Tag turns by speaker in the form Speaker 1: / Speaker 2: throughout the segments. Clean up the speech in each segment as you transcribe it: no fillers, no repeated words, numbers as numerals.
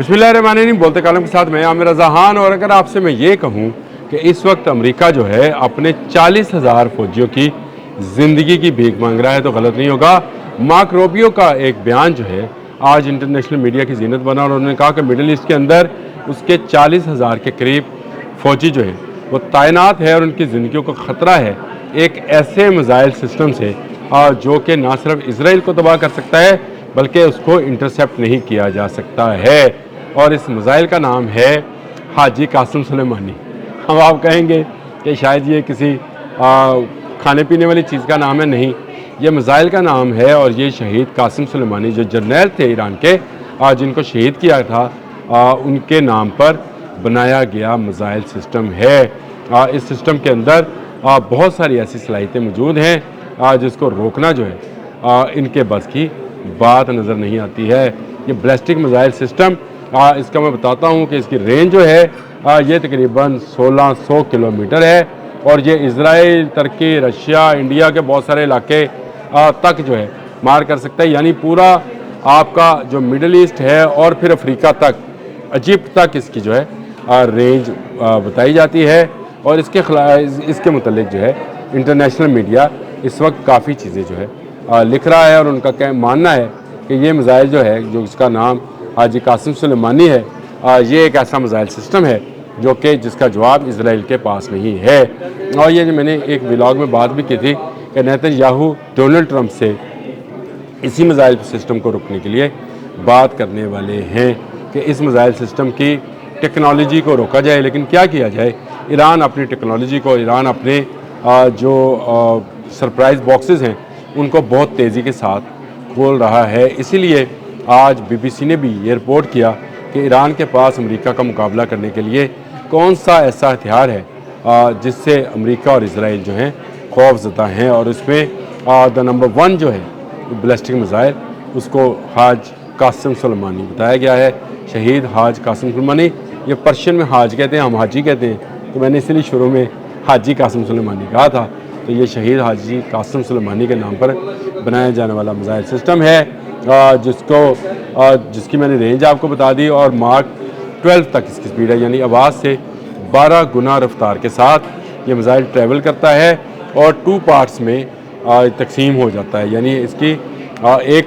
Speaker 1: बिस्मिल्लाहिर्रहमानिर्रहीम। बोलते कालम के साथ मैं आमिर रज़ा खान। और अगर आपसे मैं ये कहूँ कि इस वक्त अमेरिका जो है अपने 40,000 फौजियों की ज़िंदगी की भीख मांग रहा है तो गलत नहीं होगा। मार्क रूबियो का एक बयान जो है आज इंटरनेशनल मीडिया की जीनत बना और उन्होंने कहा कि मिडल ईस्ट के अंदर उसके 40,000 के करीब फ़ौजी जो है वो तैनात है और उनकी ज़िंदगियों को ख़तरा है एक ऐसे मिज़ाइल सिस्टम से जो कि ना सिर्फ इसराइल को तबाह कर सकता है बल्कि उसको इंटरसेप्ट नहीं किया जा सकता है। और इस मिज़ाइल का नाम है हाजी कासिम सुलेमानी। अब आप कहेंगे कि शायद ये किसी खाने पीने वाली चीज़ का नाम है। नहीं, ये मिज़ाइल का नाम है और ये शहीद कासिम सुलेमानी जो जर्नैल थे ईरान के जिनको शहीद किया था उनके नाम पर बनाया गया मिज़ाइल सिस्टम है। इस सिस्टम के अंदर बहुत सारी ऐसी सलाहियतें मौजूद हैं जिसको रोकना जो है इनके बस की बात नज़र नहीं आती है। ये बैलिस्टिक मिज़ाइल सिस्टम इसका मैं बताता हूँ कि इसकी रेंज जो है ये तकरीबन 1600 किलोमीटर है और ये इजराइल, तुर्की, रशिया, इंडिया के बहुत सारे इलाके तक जो है मार कर सकता है। यानी पूरा आपका जो मिडल ईस्ट है और फिर अफ्रीका तक, इजिप्ट तक इसकी जो है रेंज बताई जाती है। और इसके मुतल्लिक जो है इंटरनेशनल मीडिया इस वक्त काफ़ी चीज़ें जो है लिख रहा है और उनका मानना है कि ये मिज़ाइल जो है जो इसका नाम हाजी कासिम सुलेमानी है ये एक ऐसा मिज़ाइल सिस्टम है जो कि जिसका जवाब इसराइल के पास नहीं है। और ये जो मैंने एक व्लॉग में बात भी की थी कि नेतन्याहू डोनाल्ड ट्रंप से इसी मिज़ाइल सिस्टम को रोकने के लिए बात करने वाले हैं कि इस मिज़ाइल सिस्टम की टेक्नोलॉजी को रोका जाए। लेकिन क्या किया जाए, ईरान अपनी टेक्नोलॉजी को, ईरान अपने जो सरप्राइज़ बॉक्सेस हैं उनको बहुत तेज़ी के साथ खोल रहा है। इसीलिए आज BBC ने भी ये रिपोर्ट किया कि ईरान के पास अमेरिका का मुकाबला करने के लिए कौन सा ऐसा हथियार है जिससे अमेरिका और इसराइल जो हैं खौफज़दा हैं। और उसमें द नंबर 1 जो है बैलिस्टिक मिज़ाइल उसको हाज कासिम सुलेमानी बताया गया है। शहीद हाज कासिम सुलेमानी, ये पर्शियन में हाज कहते हैं, हम हाजी कहते हैं, तो मैंने इसलिए शुरू में हाजी कासिम सुलेमानी कहा था। तो ये शहीद हाजी कासिम सुलेमानी के नाम पर बनाया जाने वाला मिज़ाइल सिस्टम है जिसकी मैंने रेंज आपको बता दी और मार्क 12 तक इसकी स्पीड है। यानी आवाज़ से 12 गुना रफ्तार के साथ ये मिज़ाइल ट्रैवल करता है और 2 पार्ट्स में तकसीम हो जाता है। यानी इसकी एक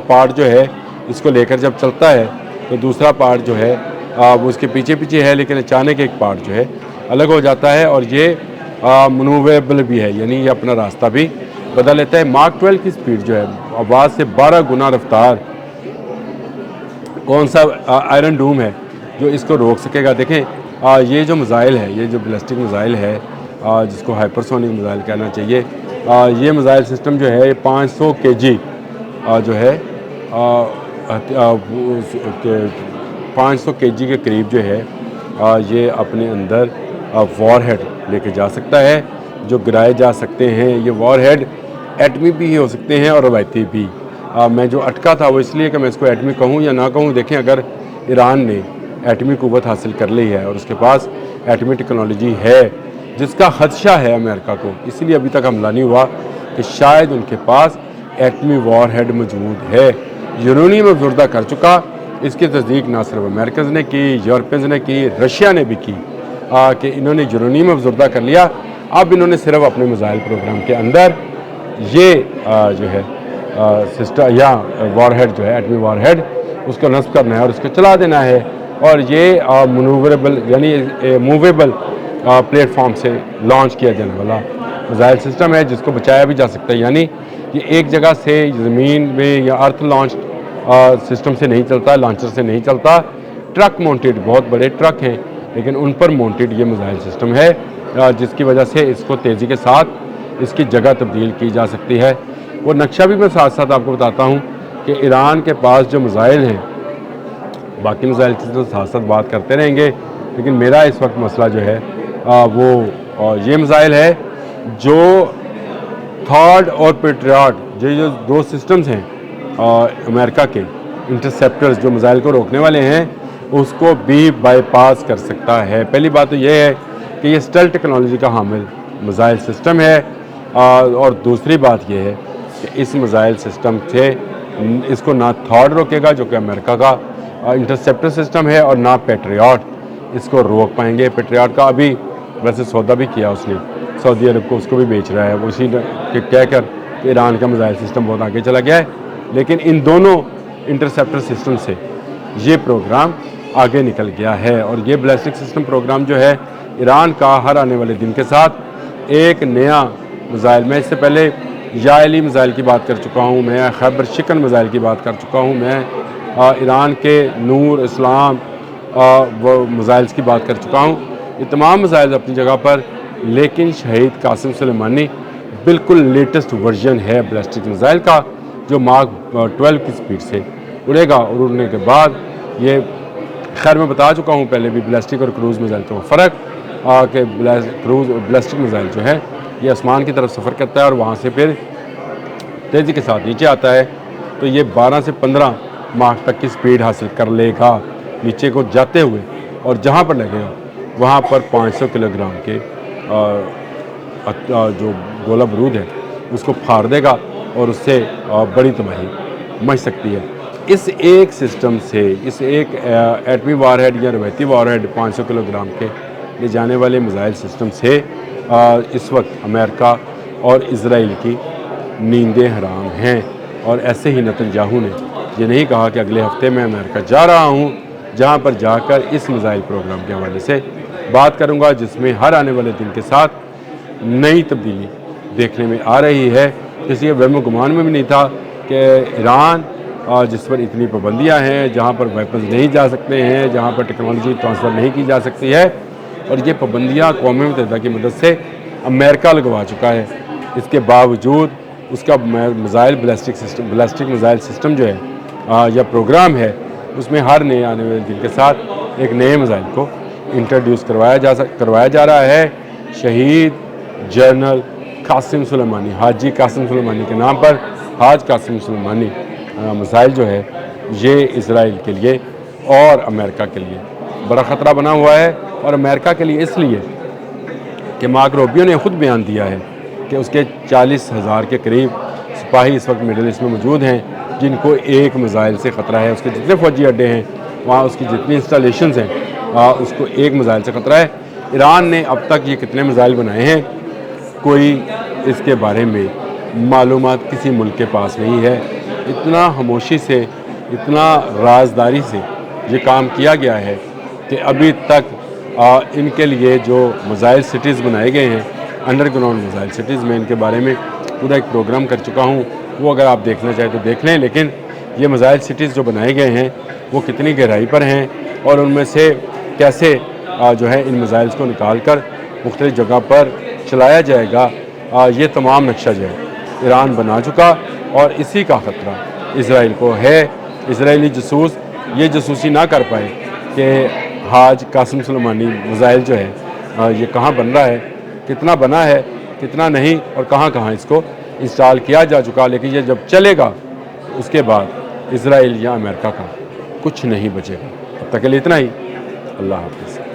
Speaker 1: पार्ट जो है इसको लेकर जब चलता है तो दूसरा पार्ट जो है वो उसके पीछे पीछे है, लेकिन अचानक एक पार्ट जो है अलग हो जाता है और ये मनूवेबल भी है, यानी ये अपना रास्ता भी बदल लेता है। मार्क 12 की स्पीड जो है आवाज़ से 12 गुना रफ्तार, कौन सा आयरन डूम है जो इसको रोक सकेगा। देखें ये जो मिज़ाइल है, ये जो बैलिस्टिक मिज़ाइल है जिसको हाइपरसोनिक मिज़ाइल कहना चाहिए, ये मिज़ाइल सिस्टम जो है 500 kg जो है 500 kg के करीब जो है ये अपने अंदर वॉरहेड लेके जा सकता है जो गिराए जा सकते हैं। ये वॉरहेड एटमी भी हो सकते हैं और रवायती भी। मैं जो अटका था वो इसलिए कि मैं इसको एटमी कहूँ या ना कहूँ। देखें, अगर ईरान ने एटमी क़ुव्वत हासिल कर ली है और उसके पास एटमी टेक्नोलॉजी है जिसका खदशा है अमेरिका को, इसलिए अभी तक हमला नहीं हुआ कि शायद उनके पास एटमी वॉरहेड मौजूद है। यूरेनियम अफज़ुर्दा कर चुका, इसकी तस्दीक ना सिर्फ अमेरिकन ने की, यूरोपियंस ने की, रशिया ने भी की कि इन्होंने यूरेनियम अफज़ुर्दा कर लिया। अब इन्होंने सिर्फ अपने मिज़ाइल प्रोग्राम के अंदर ये जो है सिस्टम या वॉरहेड जो है एटमी वॉरहेड उसको नस्ब करना है और उसको चला देना है। और ये मनूवरेबल यानी मूवेबल प्लेटफॉर्म से लॉन्च किया जाने वाला मिज़ाइल सिस्टम है जिसको बचाया भी जा सकता है। यानी ये एक जगह से ज़मीन में या अर्थ लॉन्च सिस्टम से नहीं चलता, लॉन्चर से नहीं चलता। ट्रक माउंटेड, बहुत बड़े ट्रक हैं लेकिन उन पर माउंटेड ये मिज़ाइल सिस्टम है जिसकी वजह से इसको तेज़ी के साथ इसकी जगह तब्दील की जा सकती है। वो नक्शा भी मैं साथ साथ आपको बताता हूँ कि ईरान के पास जो मिज़ाइल हैं, बाकी मिज़ाइल की तो साथ साथ बात करते रहेंगे, लेकिन मेरा इस वक्त मसला जो है वो ये मिज़ाइल है जो थॉड और पेट्रियट, ये जो 2 सिस्टम्स हैं अमेरिका के इंटरसेप्टर्स जो मिज़ाइल को रोकने वाले हैं, उसको भी बाईपास कर सकता है। पहली बात तो ये है कि ये स्टेल्थ टेक्नोलॉजी का हामिल मिज़ाइल सिस्टम है और दूसरी बात ये है कि इस मिज़ाइल सिस्टम से इसको ना थॉड रोकेगा जो कि अमेरिका का इंटरसेप्टर सिस्टम है और ना पेट्रियाट इसको रोक पाएंगे। पेट्रियाट का अभी वैसे सौदा भी किया उसने, सऊदी अरब को, उसको भी बेच रहा है वो, इसी कहकर कि ईरान का मिसाइल सिस्टम बहुत आगे चला गया है। लेकिन इन दोनों इंटरसेप्टर सिस्टम से ये प्रोग्राम आगे निकल गया है। और ये बैलिस्टिक सिस्टम प्रोग्राम जो है ईरान का हर आने वाले दिन के साथ एक नया मिसाइल, मैं इससे पहले याली मिसाइल की बात कर चुका हूँ, मैं खैबर शिकन मिसाइल की बात कर चुका हूँ, मैं ईरान के नूर इस्लाम वो मिसाइल्स की बात कर चुका हूँ। ये तमाम मिसाइल अपनी जगह पर, लेकिन शहीद कासिम सुलेमानी बिल्कुल लेटेस्ट वर्जन है बैलिस्टिक मिसाइल का, जो मार्क 12 की स्पीड से उड़ेगा। और उड़ने के बाद ये, खैर मैं बता चुका हूँ पहले भी बैलिस्टिक और क्रूज़ मिसाइल का फ़र्क, कि बैलिस्टिक मिसाइल जो है ये आसमान की तरफ सफ़र करता है और वहाँ से फिर तेज़ी के साथ नीचे आता है, तो ये 12 से 15 मार्क तक की स्पीड हासिल कर लेगा नीचे को जाते हुए, और जहाँ पर लगेगा वहाँ पर 500 किलोग्राम के जो गोला बारूद है उसको फाड़ देगा और उससे बड़ी तबाही मच सकती है। इस एक सिस्टम से, इस एक एटमी वारहेड या रवैती वारहेड 500 किलोग्राम के ले जाने वाले मिसाइल सिस्टम से इस वक्त अमेरिका और इजराइल की नींदें हराम हैं। और ऐसे ही नेतन्याहू ने ये नहीं कहा कि अगले हफ्ते मैं अमेरिका जा रहा हूँ, जहाँ पर जाकर इस मिसाइल प्रोग्राम के हवाले से बात करूँगा, जिसमें हर आने वाले दिन के साथ नई तब्दीली देखने में आ रही है। किसी के वहम गुमान में भी नहीं था कि ईरान जिस पर इतनी पाबंदियाँ हैं, जहाँ पर वेपन्स नहीं जा सकते हैं, जहाँ पर टेक्नोलॉजी ट्रांसफ़र नहीं की जा सकती है, और ये पाबंदियाँ अक़वाम मुत्तहिदा की मदद से अमेरिका लगवा चुका है, इसके बावजूद उसका मिसाइल बैलिस्टिक मिसाइल सिस्टम जो है या प्रोग्राम है, उसमें हर नए आने वाले दिन के साथ एक नए मिसाइल को इंट्रोड्यूस करवाया जा रहा है। शहीद जनरल कासिम सुलेमानी, हाजी कासिम सुलेमानी के नाम पर हाज कासिम सुलेमानी मिसाइल जो है ये इसराइल के लिए और अमेरिका के लिए बड़ा ख़तरा बना हुआ है। और अमेरिका के लिए इसलिए कि मार्क रूबियो ने ख़ुद बयान दिया है कि उसके 40,000 के करीब सिपाही इस वक्त मिडल ईस्ट में मौजूद हैं, जिनको एक मिसाइल से ख़तरा है। उसके जितने फ़ौजी अड्डे हैं, वहाँ उसकी जितनी इंस्टॉलेशंस हैं, उसको एक मिसाइल से ख़तरा है। ईरान ने अब तक ये कितने मिसाइल बनाए हैं, कोई इसके बारे में मालूमात किसी मुल्क के पास नहीं है। इतना खामोशी से, इतना राजदारी से ये काम किया गया है कि अभी तक इनके लिए जो मिसाइल सिटीज़ बनाए गए हैं, अंडरग्राउंड मिसाइल सिटीज़, में इनके बारे में पूरा एक प्रोग्राम कर चुका हूँ, वो अगर आप देखना चाहें तो देख लें। लेकिन ये मिसाइल सिटीज़ जो बनाए गए हैं वो कितनी गहराई पर हैं और उनमें से कैसे जो है इन मिसाइल्स को निकाल कर मुख्तलिफ़ जगह पर चलाया जाएगा, ये तमाम नक्शा जो है ईरान बना चुका। और इसी का ख़तरा इसराइल को है। इसराइली जसूस ये जसूसी ना कर पाए कि हाज कासिम सुलेमानी मिसाइल जो है ये कहाँ बन रहा है, कितना बना है, कितना नहीं, और कहाँ कहाँ इसको इंस्टॉल किया जा चुका। लेकिन ये जब चलेगा उसके बाद इसराइल या अमेरिका का कुछ नहीं बचेगा। अब तक के लिए इतना ही। अल्लाह हाफ़िज़।